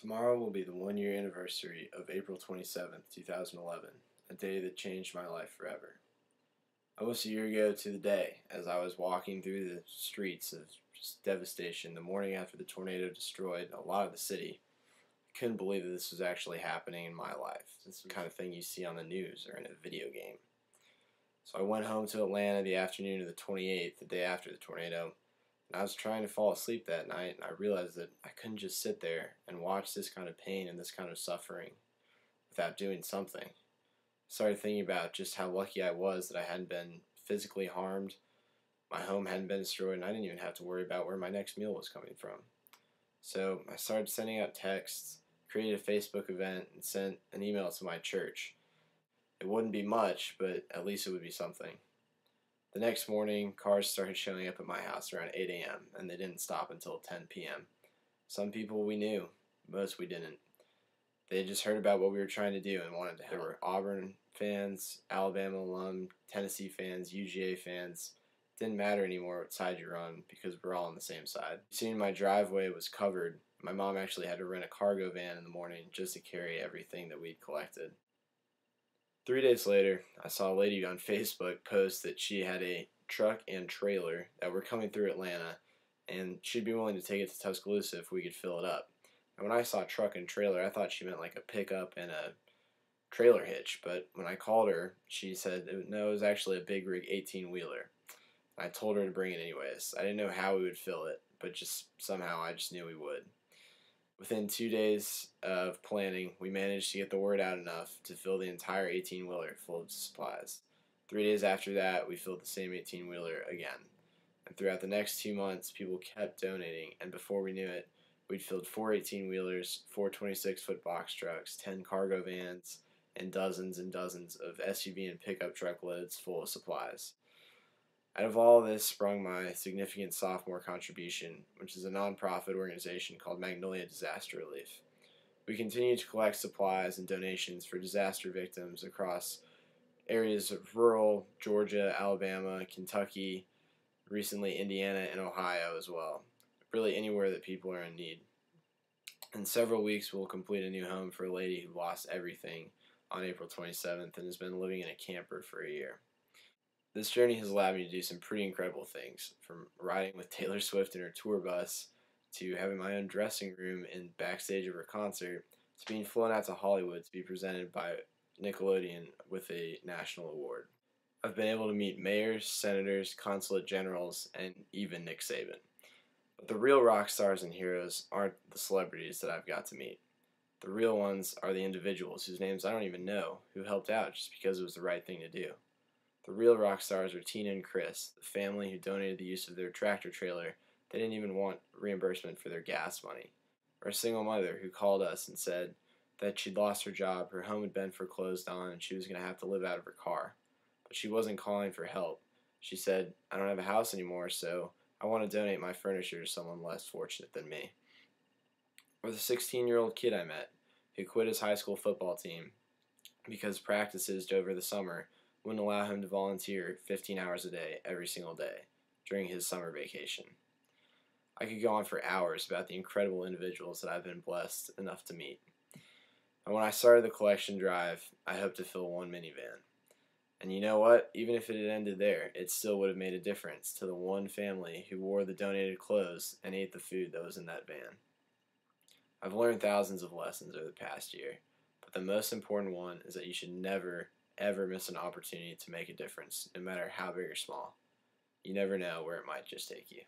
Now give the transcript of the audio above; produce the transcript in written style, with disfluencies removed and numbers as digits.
Tomorrow will be the 1 year anniversary of April 27th, 2011, a day that changed my life forever. Almost a year ago to the day, as I was walking through the streets of just devastation the morning after the tornado destroyed a lot of the city, I couldn't believe that this was actually happening in my life. This is the kind of thing you see on the news or in a video game. So I went home to Atlanta the afternoon of the 28th, the day after the tornado, and I was trying to fall asleep that night, and I realized that I couldn't just sit there and watch this kind of pain and this kind of suffering without doing something. I started thinking about just how lucky I was that I hadn't been physically harmed, my home hadn't been destroyed, and I didn't even have to worry about where my next meal was coming from. So I started sending out texts, created a Facebook event, and sent an email to my church. It wouldn't be much, but at least it would be something. The next morning, cars started showing up at my house around 8 a.m., and they didn't stop until 10 p.m. Some people we knew, most we didn't. They had just heard about what we were trying to do and wanted to help. There were Auburn fans, Alabama alum, Tennessee fans, UGA fans. It didn't matter anymore what side you're on because we're all on the same side. Soon my driveway was covered. My mom actually had to rent a cargo van in the morning just to carry everything that we'd collected. 3 days later, I saw a lady on Facebook post that she had a truck and trailer that were coming through Atlanta, and she'd be willing to take it to Tuscaloosa if we could fill it up. And when I saw truck and trailer, I thought she meant like a pickup and a trailer hitch, but when I called her, she said no, it was actually a big rig 18-wheeler. I told her to bring it anyways. I didn't know how we would fill it, but just somehow I just knew we would. Within 2 days of planning, we managed to get the word out enough to fill the entire 18-wheeler full of supplies. 3 days after that, we filled the same 18-wheeler again. And throughout the next 2 months, people kept donating, and before we knew it, we'd filled 4 18-wheelers, 4 26-foot box trucks, 10 cargo vans, and dozens of SUV and pickup truck loads full of supplies. Out of all this sprung my significant sophomore contribution, which is a nonprofit organization called Magnolia Disaster Relief. We continue to collect supplies and donations for disaster victims across areas of rural Georgia, Alabama, Kentucky, recently Indiana, and Ohio as well. Really anywhere that people are in need. In several weeks, we'll complete a new home for a lady who lost everything on April 27th and has been living in a camper for a year. This journey has allowed me to do some pretty incredible things, from riding with Taylor Swift in her tour bus, to having my own dressing room in backstage of her concert, to being flown out to Hollywood to be presented by Nickelodeon with a national award. I've been able to meet mayors, senators, consulate generals, and even Nick Saban. But the real rock stars and heroes aren't the celebrities that I've got to meet. The real ones are the individuals whose names I don't even know, who helped out just because it was the right thing to do. The real rock stars are Tina and Chris, the family who donated the use of their tractor trailer. They didn't even want reimbursement for their gas money. Or a single mother who called us and said that she'd lost her job, her home had been foreclosed on, and she was going to have to live out of her car. But she wasn't calling for help. She said, I don't have a house anymore, so I want to donate my furniture to someone less fortunate than me. Or the 16-year-old kid I met who quit his high school football team because practices over the summer wouldn't allow him to volunteer 15 hours a day every single day during his summer vacation. I could go on for hours about the incredible individuals that I've been blessed enough to meet. And when I started the collection drive, I hoped to fill one minivan. And you know what? Even if it had ended there, it still would have made a difference to the one family who wore the donated clothes and ate the food that was in that van. I've learned thousands of lessons over the past year, but the most important one is that you should never, ever miss an opportunity to make a difference, no matter how big or small. You never know where it might just take you.